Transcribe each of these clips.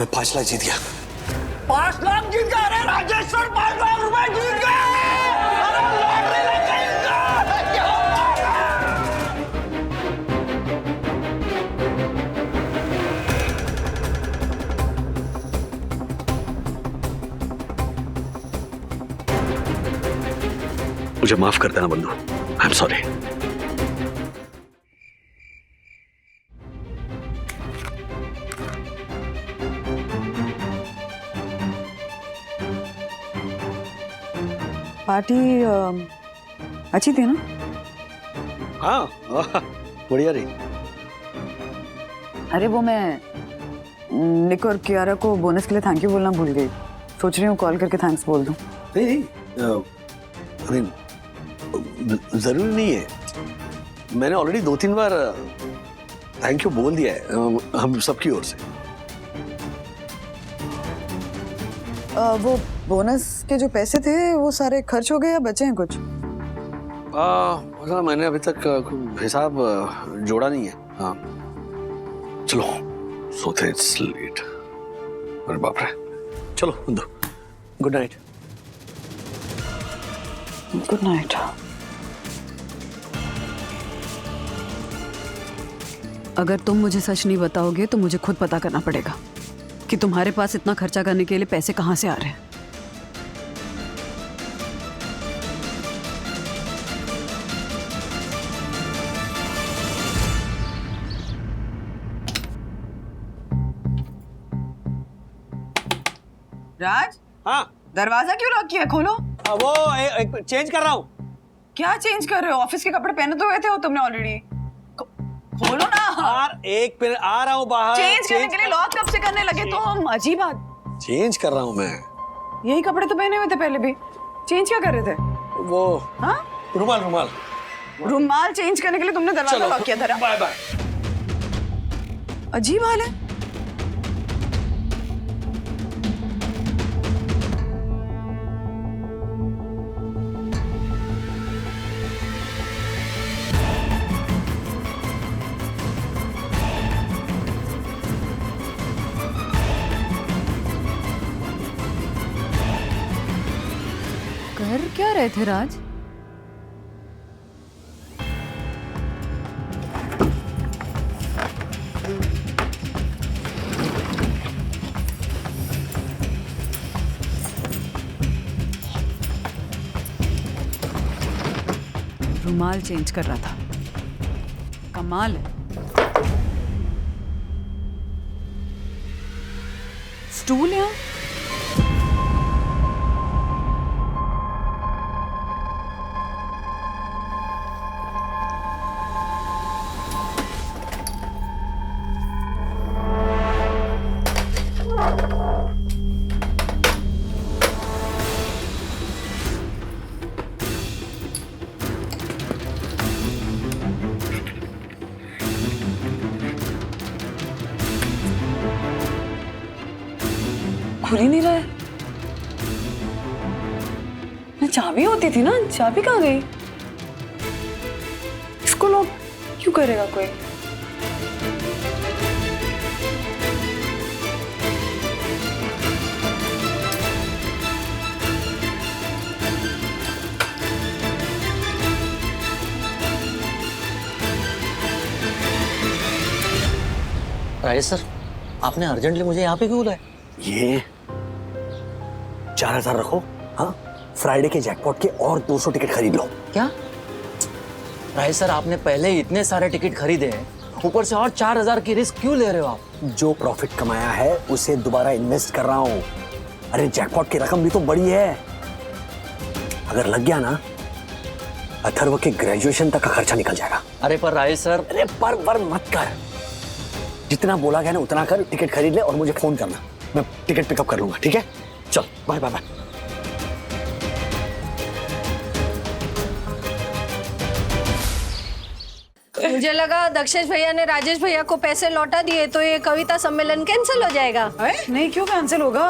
मैं 5 लाख जीत गया। 5 लाख जीत गया? अरे राजेश सर 5 लाख रुपए जीत गए! अरे लॉटरी लग गई इनका! क्या बात है! मुझे माफ कर देना बंधु, आई एम सॉरी। पार्टी अच्छी थी ना? हाँ बढ़िया रही। अरे वो मैं निक और कियारा को बोनस के लिए थैंक यू बोलना भूल गई। सोच रही हूँ कॉल करके थैंक्स बोल दूँ। नहीं जरूरी नहीं है। मैंने ऑलरेडी 2-3 बार थैंक यू बोल दिया है हम सबकी ओर से। वो बोनस के जो पैसे थे वो सारे खर्च हो गए या बचे हैं कुछ? मैंने अभी तक हिसाब जोड़ा नहीं है। हाँ चलो सोते, इट्स लेट। अरे बाप रे, चलो बंधु, गुड नाइट। Good night. अगर तुम मुझे सच नहीं बताओगे तो मुझे खुद पता करना पड़ेगा कि तुम्हारे पास इतना खर्चा करने के लिए पैसे कहां से आ रहे हैं। राज, हाँ दरवाजा क्यों लॉक किया? खोलो। वो चेंज कर रहा हूँ। क्या चेंज कर रहे हो? ऑफिस के कपड़े पहने तो हुए थे तुमने ऑलरेडी। खोलो ना। यार एक मिनट, आ रहा हूँ बाहर। चेंज करने के लिए लॉक कब से करने लगे तुम? अजीब बात। चेंज कर रहा हूँ मैं। यही कपड़े तो पहने हुए थे पहले भी। चेंज क्या कर रहे थे? वो हाँ, रुमाल रुमाल चेंज करने के लिए तुमने दरवाजा लॉक किया था। Bye bye. अजीब हाल है। कर क्या रहे थे राज? रुमाल चेंज कर रहा था। कमाल है। स्टूल यहाँ? खुल ही नहीं रहा है। चाबी होती थी ना, चाबी कहाँ गई? इसको लॉक क्यों करेगा कोई? राजेश सर, आपने अर्जेंटली मुझे यहाँ पे क्यों बुलाया? ये 4000 रखो। हाँ, फ्राइडे के जैकपॉट के और 200 टिकट खरीद लो। क्या राजेश सर, आपने पहले ही इतने सारे टिकट खरीदे हैं, ऊपर से और 4000 की रिस्क क्यों ले रहे हो आप? जो प्रॉफिट कमाया है उसे दोबारा इन्वेस्ट कर रहा हूँ। अरे जैकपॉट की रकम भी तो बड़ी है। अगर लग गया ना, अथर्व के ग्रेजुएशन तक का खर्चा निकल जाएगा। अरे पर राजेश सर। अरे पर मत कर। जितना बोला गया ना उतना कर, टिकट खरीद ले और मुझे फोन करना, मैं टिकट पिकअप कर लूंगा। ठीक है, चल बाय बाय बाय। मुझे लगा दक्षेश भैया ने राजेश भैया को पैसे लौटा दिए तो ये कविता सम्मेलन कैंसिल हो जाएगा। नहीं, क्यों कैंसिल होगा?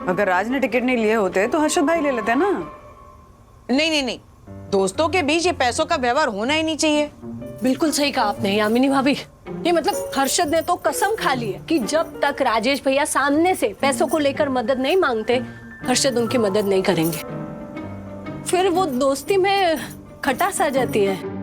अगर राज ने टिकट नहीं लिए होते तो हर्षद भाई ले लेते ना। नहीं, दोस्तों के बीच ये पैसों का व्यवहार होना ही नहीं चाहिए। बिल्कुल सही कहा आपने यामिनी भाभी। ये मतलब हर्षद ने तो कसम खा ली है कि जब तक राजेश भैया सामने से पैसों को लेकर मदद नहीं मांगते, हर्षद उनकी मदद नहीं करेंगे। फिर वो दोस्ती में खटास आ जाती है।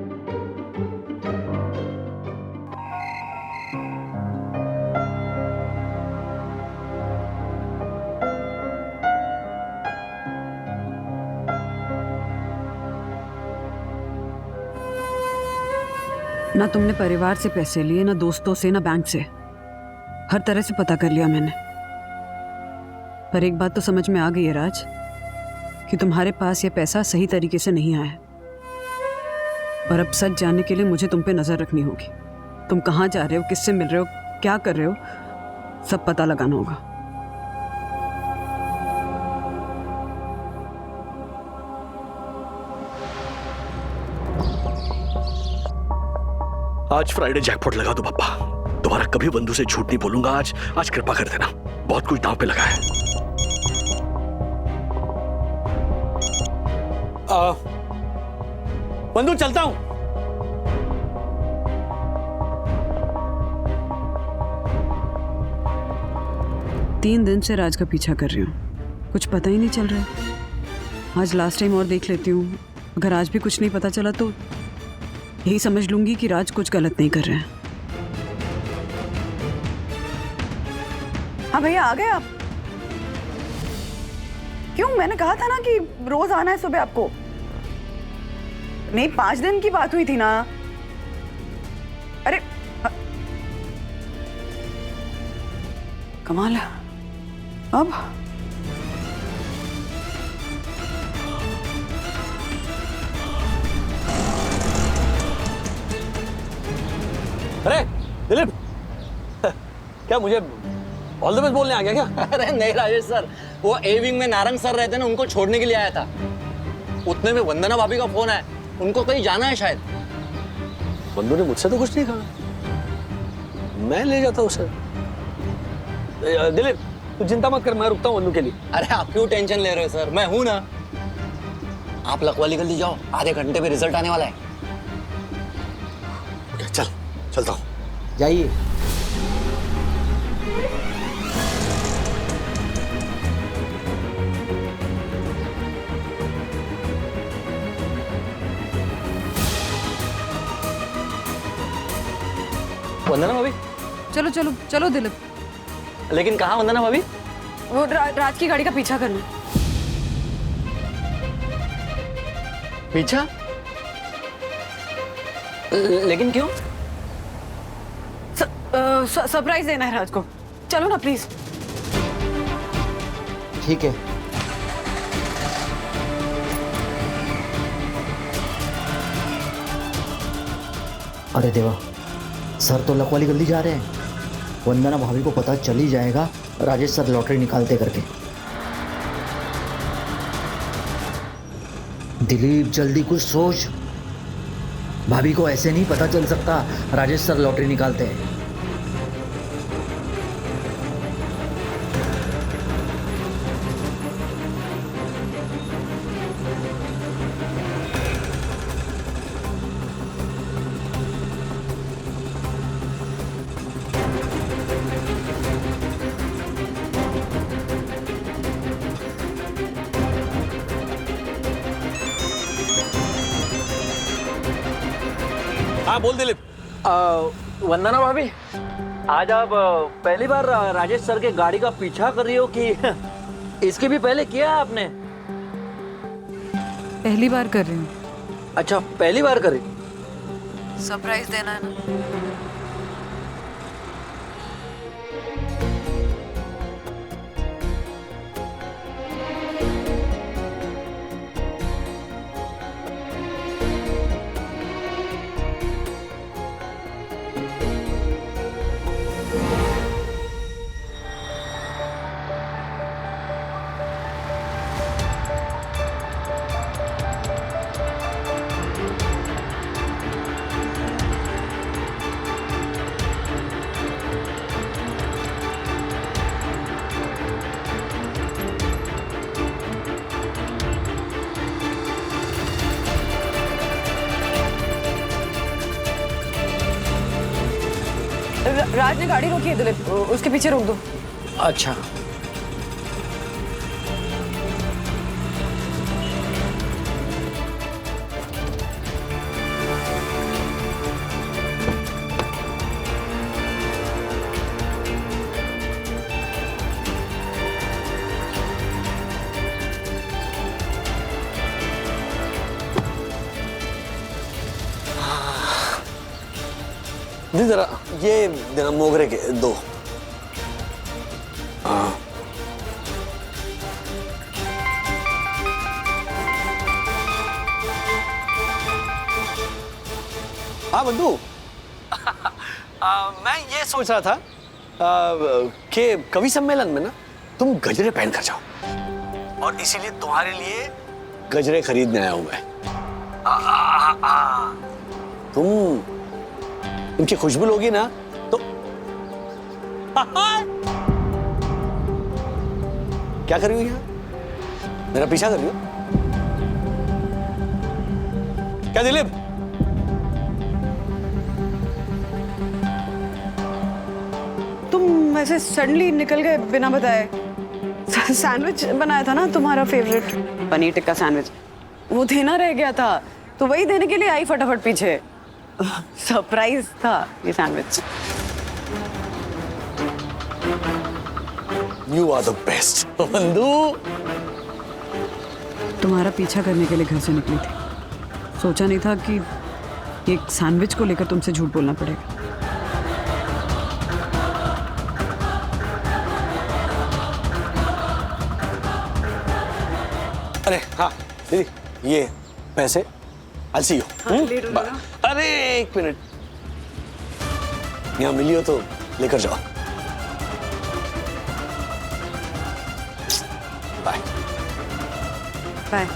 ना तुमने परिवार से पैसे लिए, ना दोस्तों से, ना बैंक से। हर तरह से पता कर लिया मैंने। पर एक बात तो समझ में आ गई है राज, कि तुम्हारे पास ये पैसा सही तरीके से नहीं आया। और अब सच जानने के लिए मुझे तुम पे नजर रखनी होगी। तुम कहाँ जा रहे हो, किससे मिल रहे हो, क्या कर रहे हो, सब पता लगाना होगा। आज फ्राइडे जैकपॉट लगा दो पापा। दोबारा कभी बंधु से झूठ नहीं बोलूंगा। आज कृपा कर देना, बहुत कुछ दांव पे लगा है। बंधु चलता हूं। तीन दिन से राज का पीछा कर रही हूँ, कुछ पता ही नहीं चल रहा है। आज लास्ट टाइम और देख लेती हूँ। अगर आज भी कुछ नहीं पता चला तो यही समझ लूंगी कि राज कुछ गलत नहीं कर रहे हैं। हाँ भैया आ गए आप? क्यों, मैंने कहा था ना कि रोज आना है सुबह आपको। नहीं, 5 दिन की बात हुई थी ना। अरे कमाल है। अब अरे दिलीप, क्या मुझे ऑल द बेस्ट बोलने आ गया क्या? अरे नहीं राजेश सर, वो ए विंग में नारंग सर रहते ना, उनको छोड़ने के लिए आया था। उतने में वंदना भाभी का फोन आया, उनको कहीं जाना है शायद। बंधु ने मुझसे तो कुछ नहीं कहा, मैं ले जाता उसे। दिलीप तू चिंता मत कर, मैं रुकता हूँ बंधु के लिए। अरे आप क्यों टेंशन ले रहे हो सर, मैं हूं ना। आप लखवाली गली जाओ, आधे घंटे में रिजल्ट आने वाला है। चल चलता हूँ। जाइए। वंदना भाभी, चलो चलो चलो दिलीप, लेकिन कहाँ वंदना भाभी? वो राज की गाड़ी का पीछा करना। पीछा? लेकिन क्यों? सरप्राइज देना है राज को। चलो ना प्लीज। ठीक है। अरे देवा, सर तो लखवाली गली जा रहे हैं। वंदना भाभी को पता चल ही जाएगा राजेश सर लॉटरी निकालते करके। दिलीप जल्दी कुछ सोच, भाभी को ऐसे नहीं पता चल सकता राजेश सर लॉटरी निकालते हैं। हाँ बोल दिलीप। वंदना भाभी, आज आप पहली बार राजेश सर के गाड़ी का पीछा कर रही हो कि इसके भी पहले किया है आपने? पहली बार कर रही हूँ। अच्छा, पहली बार करी। सरप्राइज देना है ना। राज ने गाड़ी रोकी है दिलीप, उसके पीछे रोक दो। अच्छा। दी जरा ये देना मोगरे के 2। हाँ हाँ बंधु मैं ये सोच रहा था कि कवि सम्मेलन में ना तुम गजरे पहन कर जाओ और इसीलिए तुम्हारे लिए गजरे खरीदने आया हूं मैं। उनकी खुशबू लोगी ना तो क्या कर रही हो यहाँ? मेरा पीछा कर रही हो क्या दिलीप? तुम ऐसे सडनली निकल गए बिना बताए। सैंडविच बनाया था ना तुम्हारा फेवरेट, पनीर टिक्का सैंडविच, वो देना रह गया था तो वही देने के लिए आई फटाफट पीछे। सरप्राइज था ये sandwich. You are the best बंधु। तुम्हारा पीछा करने के लिए घर से निकली थी, सोचा नहीं था कि एक सैंडविच को लेकर तुमसे झूठ बोलना पड़ेगा। अरे हाँ दीदी ये पैसे I'll see you. अरे 1 मिनट, यहाँ मिली हो तो लेकर जाओ। Bye bye.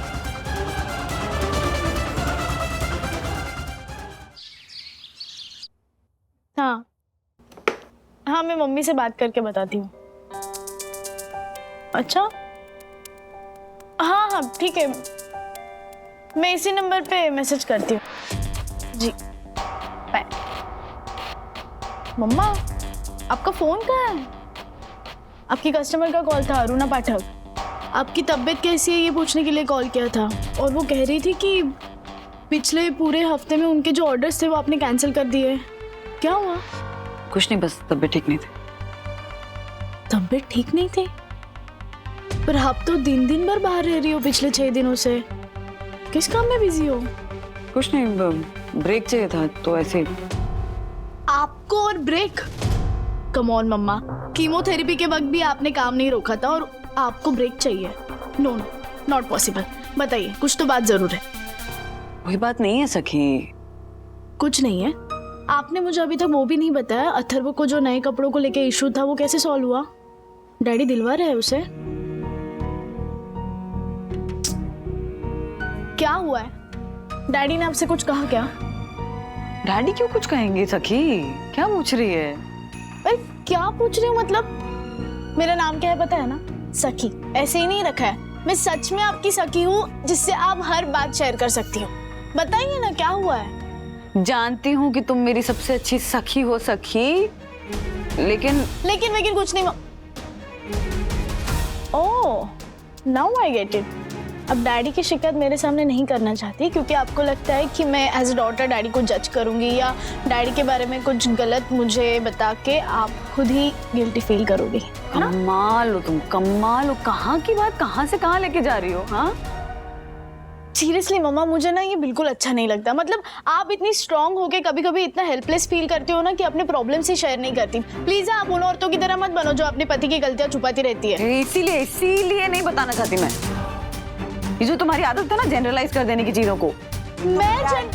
हाँ हाँ, मैं मम्मी से बात करके बताती हूँ। अच्छा हाँ हाँ ठीक है, मैं इसी नंबर पे मैसेज करती हूँ जी। बाय। मम्मा आपका फोन कहाँ है? आपकी कस्टमर का कॉल था, अरुणा पाठक। आपकी तबीयत कैसी है ये पूछने के लिए कॉल किया था, और वो कह रही थी कि पिछले पूरे हफ्ते में उनके जो ऑर्डर्स थे वो आपने कैंसिल कर दिए। क्या हुआ? कुछ नहीं, बस तबीयत ठीक नहीं थी। तबीयत ठीक नहीं थी? पर आप तो दिन दिन भर बाहर रह रही हो पिछले 6 दिनों से, किस काम में बिजी हो? कुछ नहीं, ब्रेक चाहिए था तो ऐसे। आपको और ब्रेक? कम ऑन मम्मा, कीमोथेरेपी के वक्त भी आपने काम नहीं रोका था और आपको ब्रेक चाहिए? No no, not possible. बताइए, कुछ तो बात जरूर है। कोई बात नहीं है सखी। कुछ नहीं है? आपने मुझे अभी तक वो भी नहीं बताया, अथर्व को जो नए कपड़ों को लेके इशू था वो कैसे सॉल्व हुआ? डैडी दिलवा रहे हैं उसे? क्या हुआ है? डैडी ने आपसे कुछ कहा क्या? डैडी क्यों कुछ कहेंगे सखी, क्या पूछ रही है? अरे क्या पूछ रही हूँ मतलब? मेरा नाम क्या है पता है ना? सखी। ऐसे ही नहीं रखा है, मैं सच में आपकी सखी हूँ जिससे आप हर बात शेयर कर सकती हो। बताइए ना क्या हुआ है? जानती हूँ कि तुम मेरी सबसे अच्छी सखी हो सखी, लेकिन कुछ नहीं। ओह, नाउ आई गेट इट। अब डैडी की शिकायत मेरे सामने नहीं करना चाहती क्योंकि आपको लगता है कि मैं एज अ डॉटर डैडी को जज करूंगी या डैडी के बारे में कुछ गलत मुझे बता के आप खुद ही गिल्टी फील करोगी। कमाल हो तुम, कमाल हो। कहाँ की बात कहाँ से कहाँ लेके जा रही हो? हाँ सीरियसली मम्मा, मुझे ना ये बिल्कुल अच्छा नहीं लगता। मतलब आप इतनी स्ट्रांग होके कभी कभी इतना हेल्पलेस फील करती हो ना कि अपने प्रॉब्लम्स ही शेयर नहीं करती। प्लीज आप उन औरतों की तरह मत बनो जो अपने पति की गलतियां छुपाती रहती है। इसीलिए नहीं बताना चाहती मैं। ये जो तुम्हारी आदत है ना जनरलाइज कर देने की चीजों को,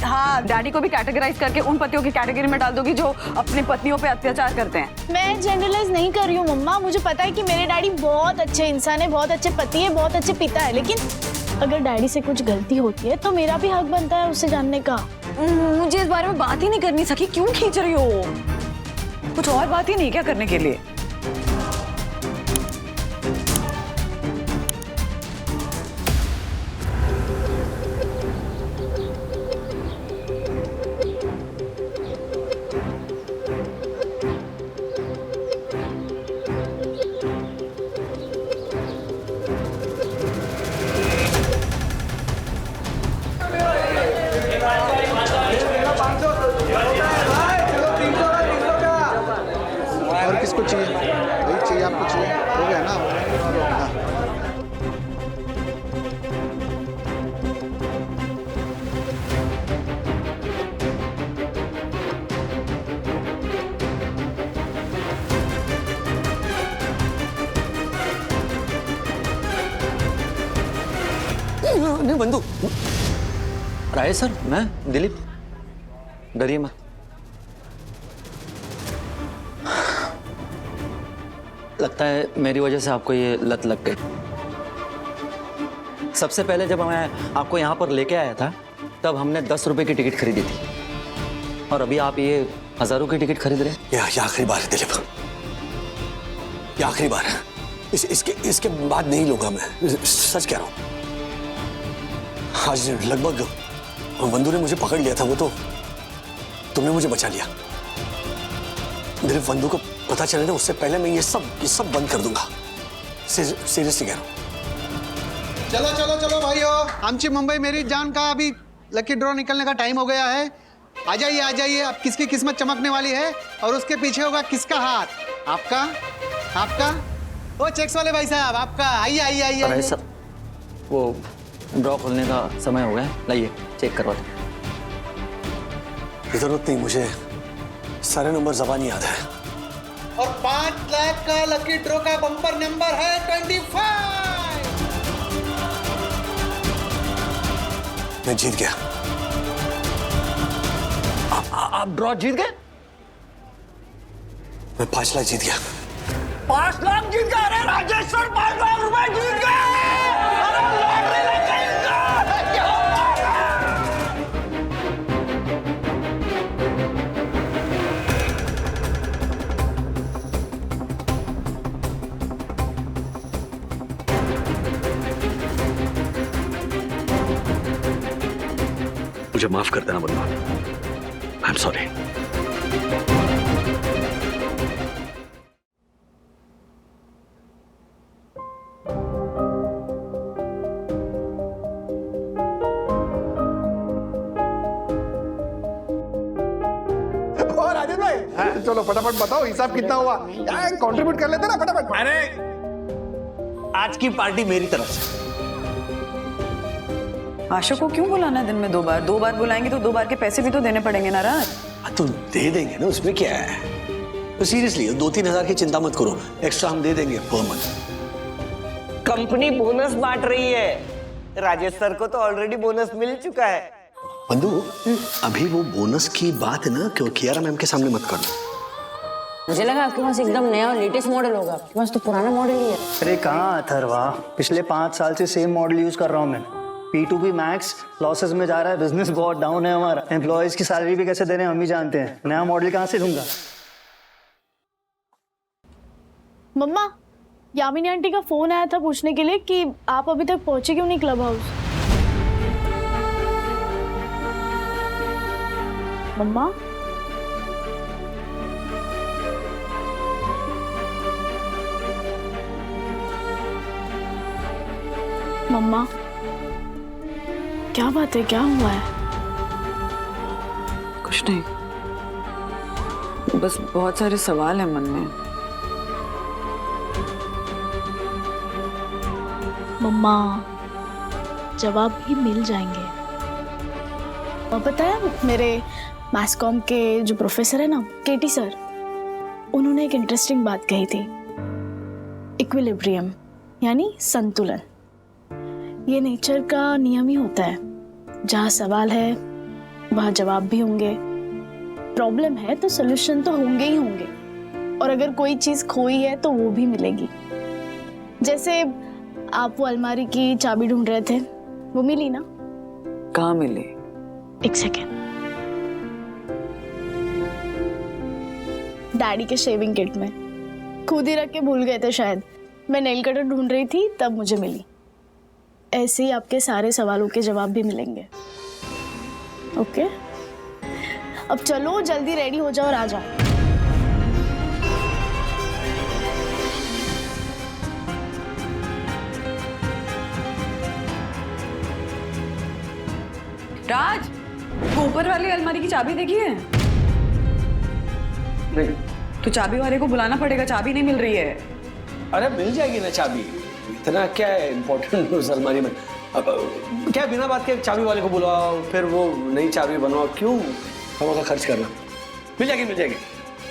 हाँ, डैडी को भी कैटेगराइज करके उन पतियों की कैटेगरी में डाल दोगी जो अपनी पत्नियों पे अत्याचार करते हैं। मैं जनरलाइज नहीं कर रही हूँ मम्मा, मुझे पता है कि मेरे डैडी बहुत अच्छे इंसान है, बहुत अच्छे पति है, बहुत अच्छे पिता है, लेकिन अगर डैडी से कुछ गलती होती है तो मेरा भी हक बनता है उसे जानने का। मुझे इस बारे में बात ही नहीं करनी सखी, क्यों खींच रही हो? कुछ और बात ही नहीं क्या करने के लिए? नहीं बंधु। राजेश सर, मैं दिलीप, डरिए मत। लगता है मेरी वजह से आपको ये लत लग गई। सबसे पहले जब मैं आपको यहाँ पर लेके आया था तब हमने 10 रुपए की टिकट खरीदी थी, और अभी आप ये हजारों की टिकट खरीद रहे हैं। ये आखिरी बार है दिलीप, ये आखिरी बार है। इसके बाद नहीं लूंगा मैं, सच कह रहा हूँ। आज लगभग बंधु ने मुझे पकड़ लिया था, वो तो तुमने मुझे बचा लिया। दिलीप, बंधु को पता चले ना उससे पहले मैं ये सब बंद कर दूंगा। सीरियसली कह रहा हूँ। चलो चलो चलो भाइयों, आमची मुंबई मेरी जान का अभी लकी ड्रॉ निकलने का टाइम हो गया है। आ जाइए, अब किसकी किस्मत चमकने वाली है और उसके पीछे होगा किसका हाथ? आपका? ओ चेक्स वाले भाई साहब, आपका। आइए। अरे सर, वो ड्रॉ खोलने का समय हो गया, लाइए चेक करवा दें। जरूरत नहीं, मुझे सारे नंबर ज़बानी याद है। और 5 लाख का लकी ड्रॉ का बम्पर नंबर है 25। मैं जीत गया। आप ड्रॉ जीत गए? मैं 5 लाख जीत गया। 5 लाख जीत गए। अरे राजेश सर 5 लाख रुपए जीत गए। अरे लॉटरी लग गई इनका। क्या बात है? मुझे माफ कर देना बंधु, आई एम सॉरी। और राजेश भाई, चलो फटाफट बताओ हिसाब कितना हुआ। कंट्रीब्यूट कर लेते ना फटाफट। अरे आज की पार्टी मेरी तरफ से। आशा को क्यों बुलाना है दिन में 2 बार? 2 बार बुलाएंगे तो 2 बार के पैसे भी तो देने पड़ेंगे ना राज। तो दे देंगे ना, उसमें क्या है। तो सीरियसली 2-3 हजार की चिंता मत करो, एक्स्ट्रा हम दे देंगे पर मंथ। कंपनी बोनस बांट रही है। राजेश सर को तो ऑलरेडी बोनस मिल चुका है। बंधु, अभी वो बोनस की बात है ना, क्यों कियारा मैम के सामने मत करना। मुझे लगा आपके पास एकदम नया और लेटेस्ट मॉडल होगा, आपके पास तो पुराना मॉडल ही है। अरे कहाँ अथर्वा, पिछले 5 साल से सेम मॉडल यूज कर रहा हूँ मैं। P2P मैक्स लॉसेस में जा रहा है, बिजनेस बहुत डाउन है हमारा। एम्प्लॉयज की सैलरी भी कैसे दे रहे हैं हम ही जानते हैं, नया मॉडल कहाँ से दूंगा। मम्मा, यामिनी आंटी का फोन आया था पूछने के लिए कि आप अभी तक पहुंचे क्यों नहीं क्लब हाउस। मम्मा, मम्मा, क्या बात है, क्या हुआ है? कुछ नहीं, बस बहुत सारे सवाल हैं मन में। मम्मा, जवाब भी मिल जाएंगे। और पता है, मेरे मैथ्स कॉम के जो प्रोफेसर है ना, केटी सर, उन्होंने एक इंटरेस्टिंग बात कही थी। इक्विलिब्रियम यानी संतुलन। ये नेचर का नियम ही होता है, जहाँ सवाल है वहाँ जवाब भी होंगे, प्रॉब्लम है तो सॉल्यूशन तो होंगे ही होंगे, और अगर कोई चीज़ खोई है तो वो भी मिलेगी। जैसे आप वो अलमारी की चाबी ढूंढ रहे थे, वो मिली ना? कहाँ मिली? एक सेकेंड। डैडी के शेविंग किट में, खुद ही रख के भूल गए थे शायद। मैं नेल कटर ढूंढ रही थी तब मुझे मिली। ऐसे ही आपके सारे सवालों के जवाब भी मिलेंगे। ओके, अब चलो जल्दी रेडी हो जाओ और आ जाओ। राज, ऊपर वाली अलमारी की चाबी देखी है? नहीं। तो चाबी वाले को बुलाना पड़ेगा, चाबी नहीं मिल रही है। अरे मिल जाएगी ना चाबी, इतना क्या है इम्पोर्टेंट उस अलमारी में। अब क्या बिना बात के चाबी वाले को बुलाओ, फिर वो नई चाबी बनवाओ, क्यों हवा का खर्च करना। मिल जाएगी,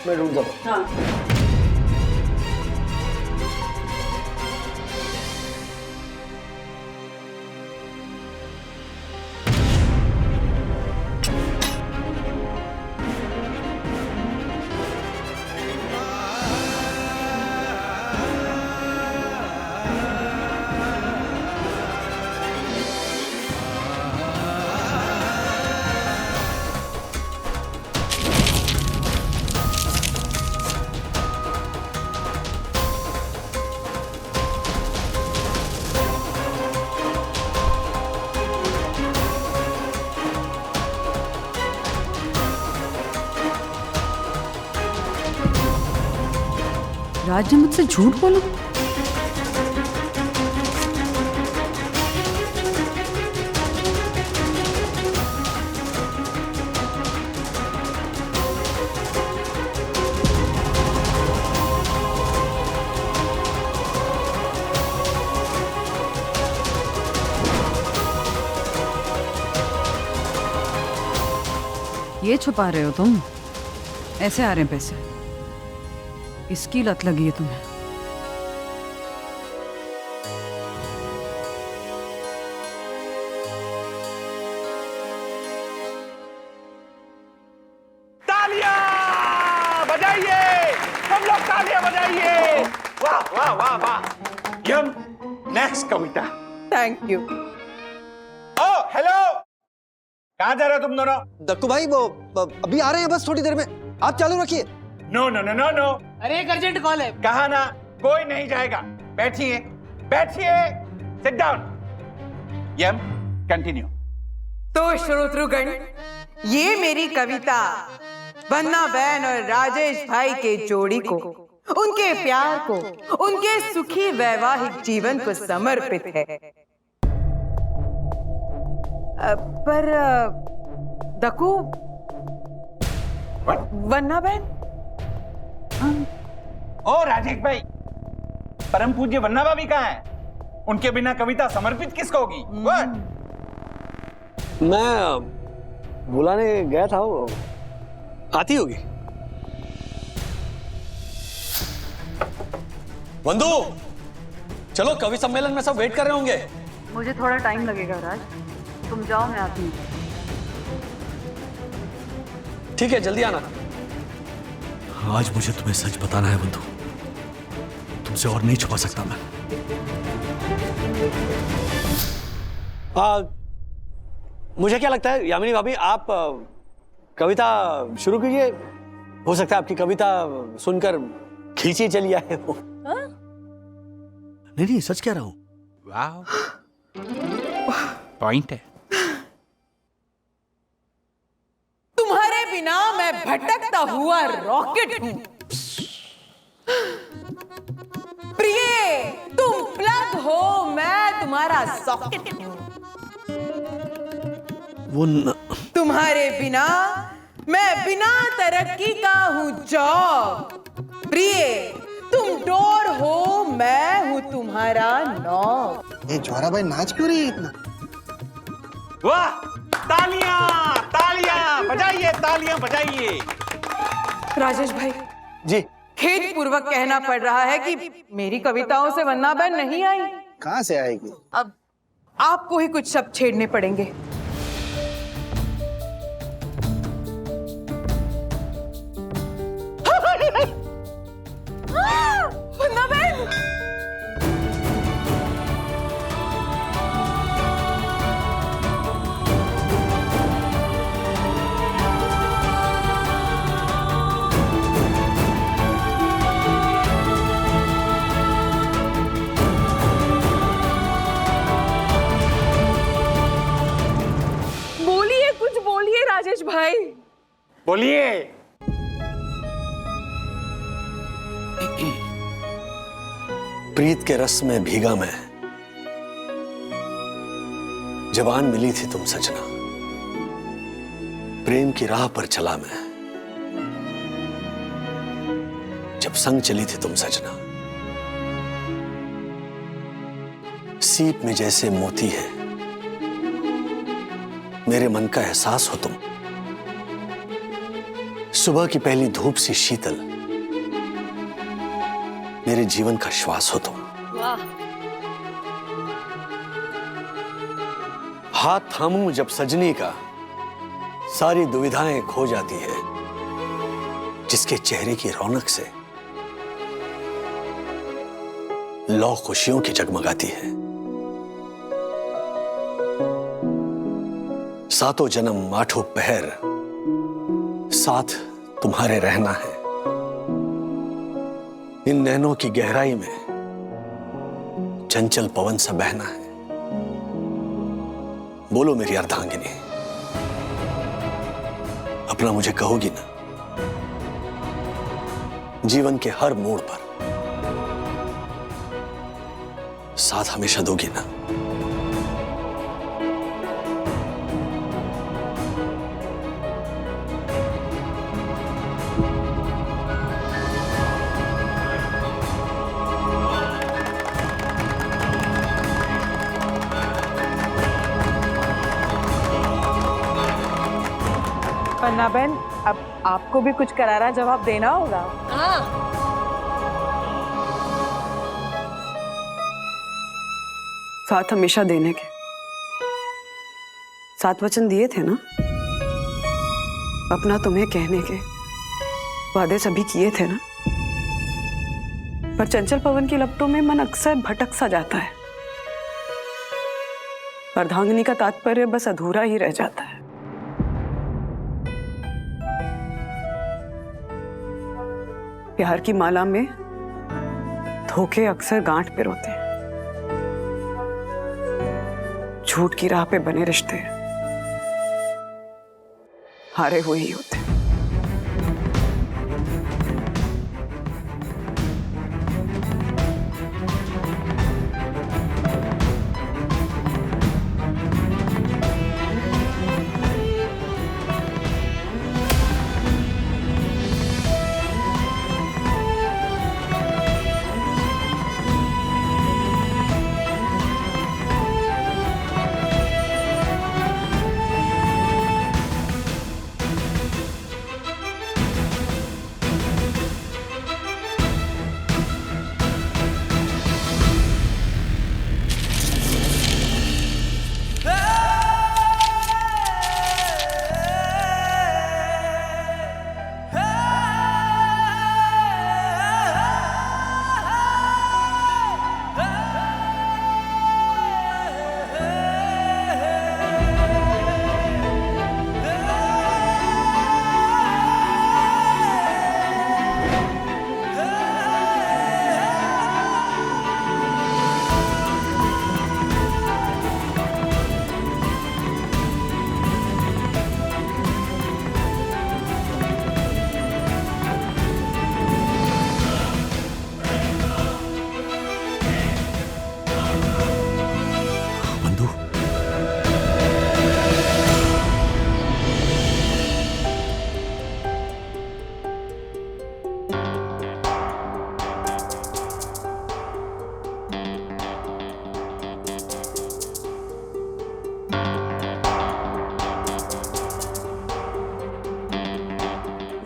मैं ढूंढता हूँ। हाँ। राज ने मुझसे झूठ बोला? ये छुपा रहे हो तुम? ऐसे आ रहे हैं पैसे? इसकी लत लगी है तुम्हें? तालियां बजाइए, सब लोग तालियां बजाइए। वाह वाह वाह वाह। यम, नेक्स्ट कविता। Thank you. ओ हेलो, कहाँ जा रहे हो तुम दोनों? दक्कू भाई वो अभी आ रहे हैं, बस थोड़ी देर में, आप चालू रखिए। No no no no no, अरे एक अर्जेंट कॉल है। कहा ना कोई नहीं जाएगा। बैठिए बैठिए, सिट डाउन। यम, कंटिन्यू। तो श्रोतृगण, ये मेरी कविता वंदना बहन और राजेश भाई के जोड़ी को, उनके प्यार को, उनके सुखी वैवाहिक जीवन को समर्पित है। पर दक्कू, वंदना बहन? ओ राजेश भाई, परम पूज्य वन्ना भाभी कहाँ है? उनके बिना कविता समर्पित किसको होगी? What? मैं बुलाने गया था, वो आती होगी। वंदू, चलो, कवि सम्मेलन में सब वेट कर रहे होंगे। मुझे थोड़ा टाइम लगेगा राज, तुम जाओ, मैं आती हूँ। ठीक है, जल्दी आना। आज मुझे तुम्हें सच बताना है वंदू, तुमसे और नहीं छुपा सकता मैं। मुझे क्या लगता है यामिनी भाभी, आप कविता शुरू कीजिए। हो सकता है आपकी कविता सुनकर खींची चली आए हो। नहीं नहीं, सच कह रहा हूं। वाह, पॉइंट है। तुम्हारे बिना मैं भटकता हुआ रॉकेट हूं। प्रिय, तुम प्लग हो, मैं तुम्हारा सॉकेट हूं। तुम्हारे बिना मैं बिना तरक्की का हूं जॉब। प्रिय, तुम डोर हो, मैं हूं तुम्हारा नॉब। ये ज्वारा भाई नाच क्यों रही है इतना? वाह, तालियां तालियां बजाइए, तालियां बजाइए। राजेश भाई जी, खेद पूर्वक कहना पड़ रहा है कि मेरी कविताओं से वंदना बहन नहीं आई। कहाँ से आएगी? अब आपको ही कुछ शब्द छेड़ने पड़ेंगे। वंदना बहन, बोलिए, कुछ बोलिए राजेश भाई। बोलिए। प्रीत के रस में भीगा मैं, जवान मिली थी तुम सजना, प्रेम की राह पर चला मैं, जब संग चली थी तुम सजना। सीप में जैसे मोती है मेरे मन का एहसास हो तुम, सुबह की पहली धूप सी शीतल मेरे जीवन का श्वास हो तुम। वाह। हाथ थामूं जब सजनी का, सारी दुविधाएं खो जाती है, जिसके चेहरे की रौनक से लौ खुशियों की जगमगाती है। सातों जन्म आठों पहर साथ तुम्हारे रहना है, इन नैनों की गहराई में चंचल पवन सा बहना है। बोलो मेरी अर्धांगिनी, अपना मुझे कहोगी ना? जीवन के हर मोड़ पर साथ हमेशा दोगी ना? पन्ना बहन, अब आपको भी कुछ करारा जवाब देना होगा। हाँ, साथ हमेशा देने के 7 वचन दिए थे ना, अपना तुम्हें कहने के वादे सभी किए थे ना, पर चंचल पवन की लपटों में मन अक्सर भटक सा जाता है। अर्धांगिनी का तात्पर्य बस अधूरा ही रह जाता है। प्यार की माला में धोखे अक्सर गांठ पिरोते हैं, झूठ की राह पे बने रिश्ते हारे हुए ही होते हैं।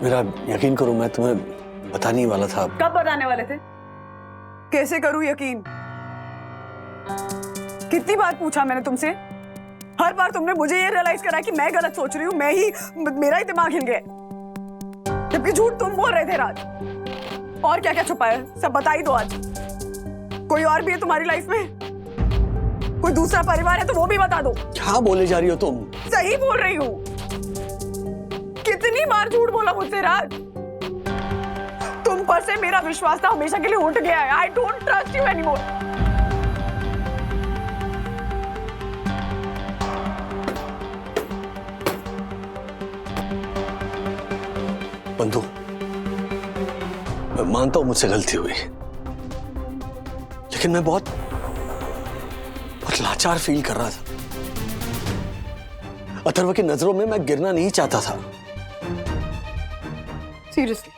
मेरा यकीन करो, मैं तुम्हें बताने ही वाला था। कब बताने वाले थे? कैसे करूं यकीन? कितनी बार पूछा मैंने तुमसे? हर बार तुमने मुझे ये रियलाइज करा कि मैं गलत सोच रही हूँ, मेरा ही दिमाग हिल गया, जबकि झूठ तुम बोल रहे थे राज। और क्या क्या छुपा है, सब बता ही दो आज। कोई और भी है तुम्हारी लाइफ में? कोई दूसरा परिवार है तो वो भी बता दो। क्या बोले जा रही हो तुम? सही बोल रही हूँ। कितनी बार झूठ बोला मुझसे राज? तुम पर से मेरा विश्वास था हमेशा के लिए उठ गया है। I don't trust you anymore. बंधु, मैं मानता हूं मुझसे गलती हुई, लेकिन मैं बहुत लाचार फील कर रहा था। अथर्व की नजरों में मैं गिरना नहीं चाहता था। सीरियसली,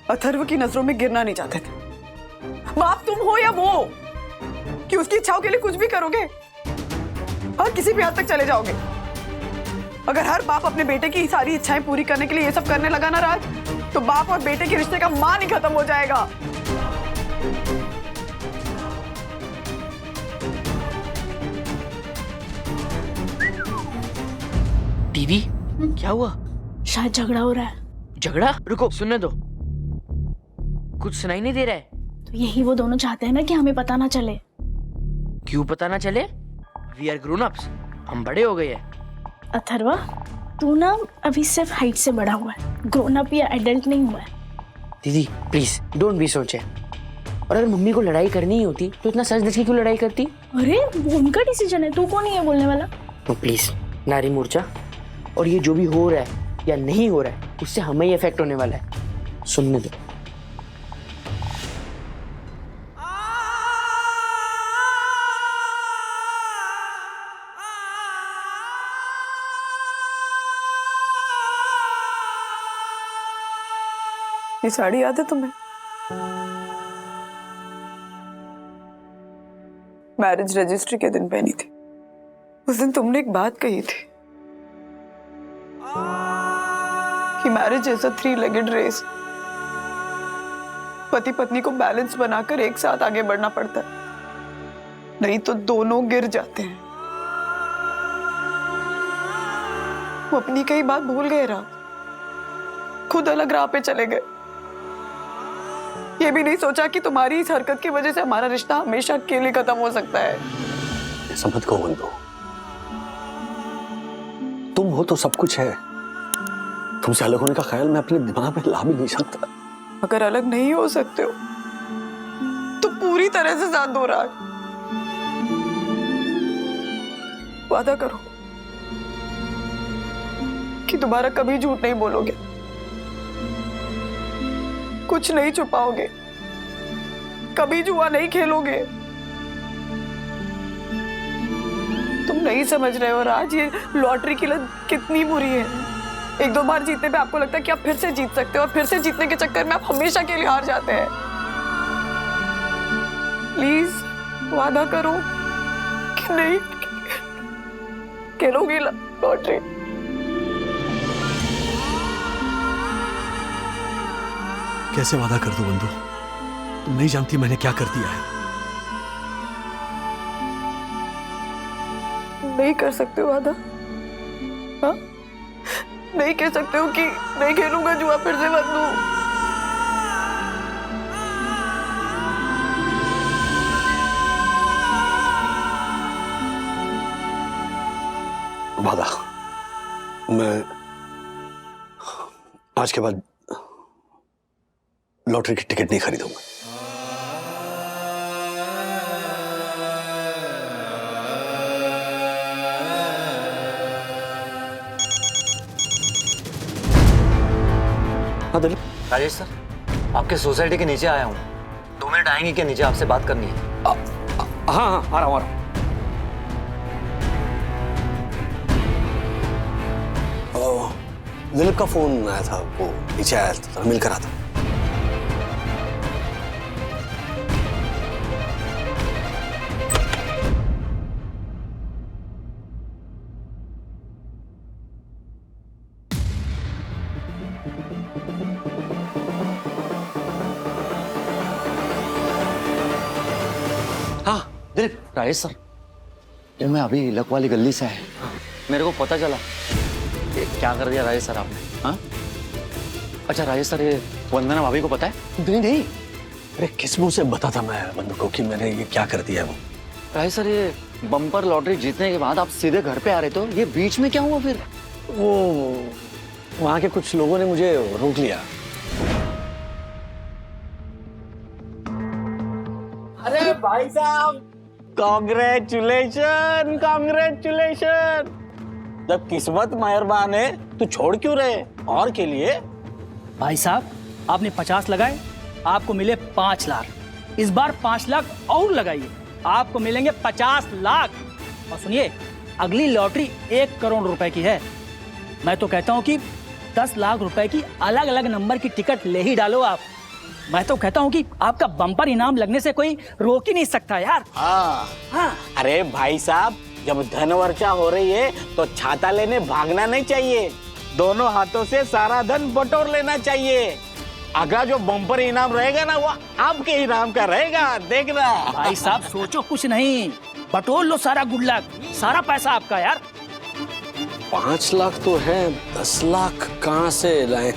अथर्व की नजरों में गिरना नहीं चाहते थे? बाप तुम हो या वो कि उसकी इच्छाओं के लिए कुछ भी करोगे और किसी भी हद तक चले जाओगे? अगर हर बाप अपने बेटे की सारी इच्छाएं पूरी करने के लिए ये सब करने लगा ना राज, तो बाप और बेटे के रिश्ते का मान ही खत्म हो जाएगा। दीदी, क्या हुआ? शायद झगड़ा हो रहा है। झगड़ा? रुको, सुनने दो। कुछ सुनाई नहीं दे रहा है। तो यही वो दोनों चाहते हैं ना कि हमें पता ना चले। क्यों पता ना चले? वी आर ग्रोन अप्स, हम बड़े हो गए हैं। अथर्वा, तू ना अभी सिर्फ हाइट से बड़ा हुआ है, ग्रोन अप या एडल्ट नहीं हुआ है। दीदी प्लीज डोंट बी सोचे। और अगर मम्मी को लड़ाई करनी ही होती तो इतना सच धज के क्यों लड़ाई करती? अरे वो उनका डिसीजन है, तू कौन है बोलने वाला? तो प्लीज नारी मोर्चा, और ये जो भी हो रहा है या नहीं हो रहा है उससे हमें ही इफेक्ट होने वाला है। सुनने दो। ये साड़ी याद है तुम्हें? मैरिज रजिस्ट्री के दिन पहनी थी। उस दिन तुमने एक बात कही थी कि marriage is a 3-legged race. पति पत्नी को बैलेंस बनाकर एक साथ आगे बढ़ना पड़ता है, नहीं तो दोनों गिर जाते हैं। वो अपनी कई बात भूल गए राज, खुद अलग राह पे चले गए। ये भी नहीं सोचा कि तुम्हारी इस हरकत की वजह से हमारा रिश्ता हमेशा के लिए खत्म हो सकता है। ऐसा मत कहो बंधु, तुम हो तो सब कुछ है। तुमसे अलग होने का ख्याल मैं अपने दिमाग में ला भी नहीं सकता। अगर अलग नहीं हो सकते हो तो पूरी तरह से साथ दो राज। वादा करो कि दोबारा कभी झूठ नहीं बोलोगे, कुछ नहीं छुपाओगे, कभी जुआ नहीं खेलोगे। तुम नहीं समझ रहे हो राज, ये लॉटरी की लत कितनी बुरी है। 1-2 बार जीतने पे आपको लगता है कि आप फिर से जीत सकते हो, और फिर से जीतने के चक्कर में आप हमेशा के लिए हार जाते हैं। प्लीज वादा करो कि नहीं खेलोगे लॉटरी। कैसे वादा कर दूं बंधु? तुम नहीं जानती मैंने क्या कर दिया है। नहीं कर सकते हो वादा? हाँ? नहीं कह सकते हो कि नहीं खेलूंगा जुआ फिर से बंधु? वादा, मैं आज के बाद लॉटरी की टिकट नहीं खरीदूंगा। हाँ दिलीप। राजेश सर, आपके सोसाइटी के नीचे आया हूँ। 2 मिनट आएंगे क्या? नीचे आपसे बात करनी है। हाँ हाँ, आ रहा हूँ। दिलीप का फोन आया था, वो नीचे आया था, मिल कर आता। हाँ दिलीप। राजेश सर, ये मैं अभी लक वाली गली से है, मेरे को पता चला। ये क्या कर दिया राजेश सर आपने? हाँ? अच्छा राजेश सर, ये वंदना भाभी को पता है? नहीं नहीं, अरे किस मुंह से बताता मैं बंधु को कि मैंने ये क्या कर दिया है? वो राजेश सर, ये बम्पर लॉटरी जीतने के बाद आप सीधे घर पे आ रहे तो ये बीच में क्या हुआ फिर? वो वहां के कुछ लोगों ने मुझे रोक लिया। अरे भाई साहब, कांग्रेचुलेशन कांग्रेचुलेशन। जब किस्मत मेहरबान है तो छोड़ क्यों रहे? और के लिए भाई साहब, आपने 50 लगाए, आपको मिले 5 लाख। इस बार 5 लाख और लगाइए, आपको मिलेंगे 50 लाख। और सुनिए, अगली लॉटरी 1 करोड़ रुपए की है। मैं तो कहता हूं कि 10 लाख रुपए की अलग अलग नंबर की टिकट ले ही डालो आप। मैं तो कहता हूं कि आपका बम्पर इनाम लगने से कोई रोक ही नहीं सकता यार। हाँ। अरे भाई साहब, जब धन वर्षा हो रही है तो छाता लेने भागना नहीं चाहिए, दोनों हाथों से सारा धन बटोर लेना चाहिए। अगला जो बम्पर इनाम रहेगा ना, वो आपके इनाम का रहेगा, देखना। भाई साहब सोचो कुछ नहीं, बटोर लो सारा गुड लक, सारा पैसा आपका यार। 5 लाख तो है, 10 लाख कहाँ से लाए?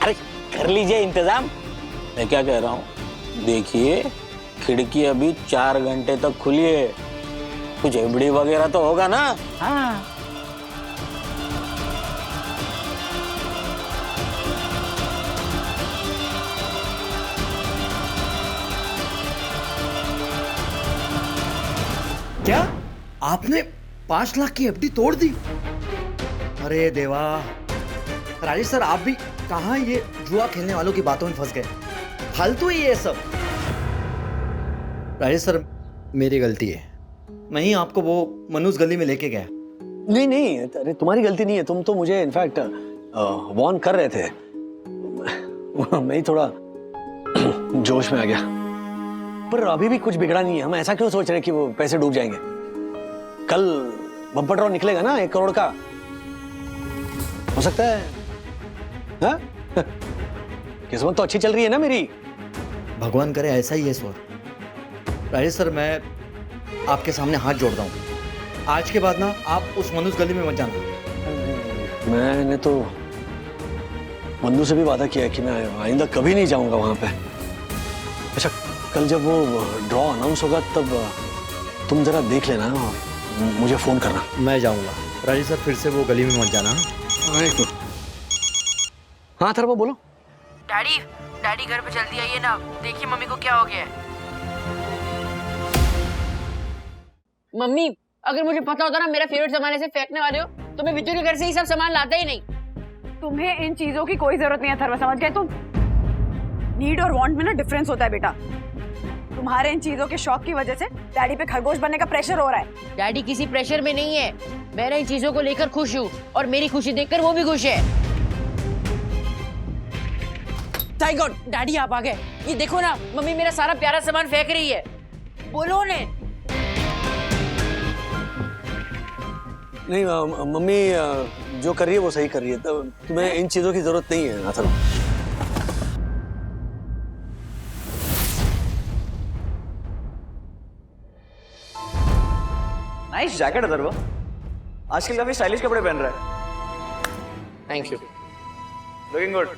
अरे कर लीजिए इंतजाम। मैं क्या कह रहा हूँ, देखिए खिड़की अभी 4 घंटे तक खुली है, कुछ एबड़ी वगैरह तो होगा ना? हाँ। क्या आपने 5 लाख की एफडी तोड़ दी? अरे देवा, राजेश सर आप भी कहाँ ये जुआ खेलने वालों की बातों में फंस गए? फालतू ही ये सब। राजेश सर, मेरी गलती है, मैं ही आपको वो मनोज गली में लेके गया। नहीं नहीं, अरे तुम्हारी गलती नहीं है, तुम तो मुझे इनफैक्ट वार्न कर रहे थे। मैं ही थोड़ा जोश में आ गया। पर अभी भी कुछ बिगड़ा नहीं है। हम ऐसा क्यों सोच रहे हैं कि वो पैसे डूब जाएंगे? कल बम्पर ड्रॉ निकलेगा ना 1 करोड़ का, हो सकता है। हाँ? किस्मत तो अच्छी चल रही है ना मेरी। भगवान करे ऐसा ही है सर। राजेश सर, मैं आपके सामने हाथ जोड़ता हूँ, आज के बाद ना आप उस मनुष्य गली में मत जाना। मैंने तो मन्नू से भी वादा किया है कि मैं आइंदा कभी नहीं जाऊंगा वहां पे। अच्छा, कल जब वो ड्रॉ अनाउंस होगा तब तुम जरा देख लेना और मुझे फोन करना। मैं जाऊंगा। राजेश सर, फिर से वो गली में मत जाना। हाँ अथर्व, बोलो। डैडी डैडी घर पे जल्दी आइए ना, देखिए मम्मी को क्या हो गया है। मम्मी, अगर मुझे पता होता ना मेरा फेवरेट सामान ऐसे फेंकने वाले हो तो मैं बिट्टू के घर से ही सब सामान लाता ही नहीं। तुम्हें इन चीजों की कोई जरूरत नहीं है अथर्व, समझ गए तुम? नीड और वांट में ना डिफरेंस होता है बेटा। तुम्हारे इन चीजों के शौक की वजह से डैडी पे खरगोश बनने का प्रेशर हो रहा है। डैडी किसी प्रेशर में नहीं है, मैं इन चीजों को लेकर खुश हूँ और मेरी खुशी देखकर वो भी खुश है। थैंक गॉड, डैडी आप आ गए। ये देखो ना, मम्मी मेरा सारा प्यारा सामान फेंक रही है। बोलो ने। नहीं मम्मी जो कर रही है वो सही कर रही है, तो तुम्हें इन चीजों की जरूरत नहीं है अथर्व। नाइस जैकेट अथर्व, आजकल काफी स्टाइलिश कपड़े पहन रहा है। Thank you, looking good.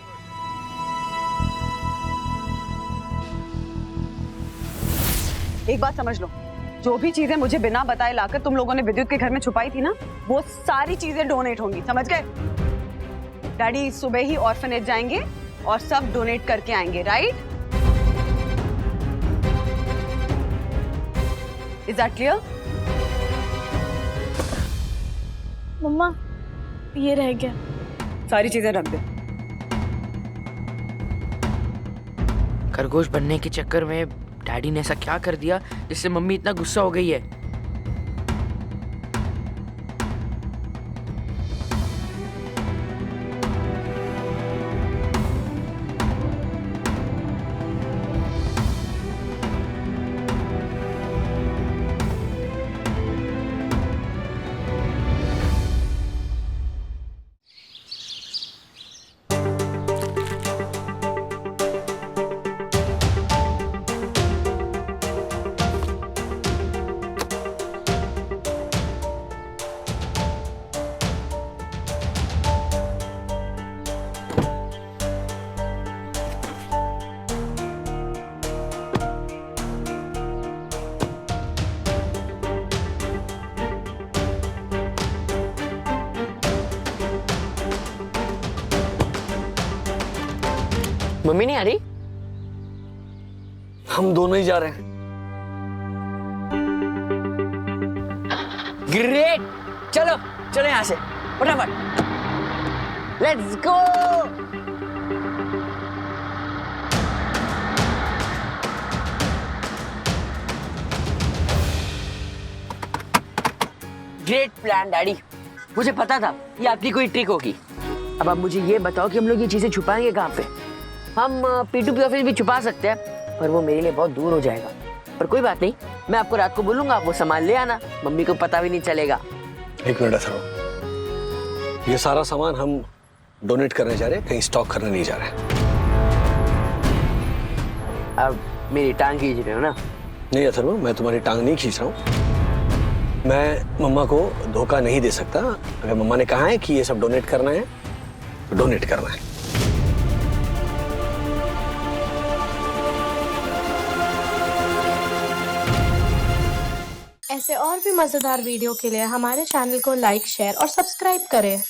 एक बात समझ लो, जो भी चीजें मुझे बिना बताए लाकर तुम लोगों ने विद्युत के घर में छुपाई थी ना, वो सारी चीजें डोनेट होंगी, समझ गए? डैडी सुबह ही ऑर्फनेज जाएंगे और सब डोनेट करके आएंगे, राइट? Is that clear? मम्मा, ये रह गया। सारी चीजें रख दे। खरगोश बनने के चक्कर में डैडी ने ऐसा क्या कर दिया जिससे मम्मी इतना गुस्सा हो गई है? मम्मी नहीं आ रही? हम दोनों ही जा रहे हैं। ग्रेट, चलो चलो यहां से फटाफट, let's go. Great plan daddy, मुझे पता था ये आपकी कोई ट्रिक होगी। अब आप मुझे ये बताओ कि हम लोग ये चीजें छुपाएंगे कहाँ पे? हम P2P ऑफिस भी छुपा सकते हैं, पर वो मेरे लिए बहुत दूर हो जाएगा। पर कोई बात नहीं, मैं आपको रात को बोलूंगा, आप वो सामान ले आना, मम्मी को पता भी नहीं चलेगा। एक मिनट अथर्व, ये सारा सामान हम डोनेट करने जा रहे हैं, कहीं स्टॉक करने नहीं जा रहे। अब मेरी टांग खींच रहे हो ना? नहीं अथर्व, मैं तुम्हारी टांग नहीं खींच रहा हूँ। मैं मम्मा को धोखा नहीं दे सकता। अगर मम्मा ने कहा है कि ये सब डोनेट करना है तो डोनेट करना है। ऐसे और भी मजेदार वीडियो के लिए हमारे चैनल को लाइक, शेयर और सब्सक्राइब करें।